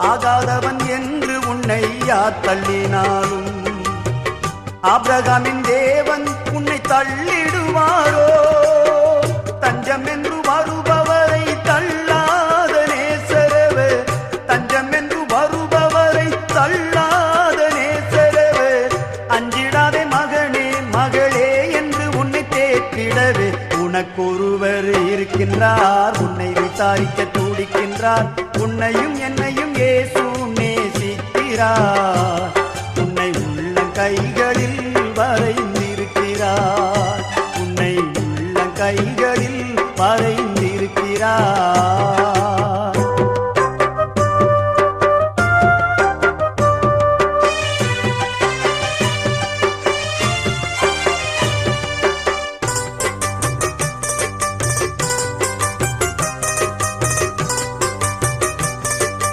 ஆகாதவன் என்று உன்னை யார் தள்ளினாலும் ஆபிரகாமின் தேவன் உன்னை தள்ளிடுவாரோ? தஞ்சம் என்று வருபவரை தள்ளாத நேசரவே, தஞ்சம் என்று வருபவரை தள்ளாத நேசரவே. அஞ்சிடாதே மகனே மகளே என்று உன்னை தேற்றிடவே உனக்கொருவர் இருக்கின்றார், உன்னை விசாரிக்க துடிக்கின்றார். உன்னையும் என்னையும் இயேசு நேசிக்கிறார்.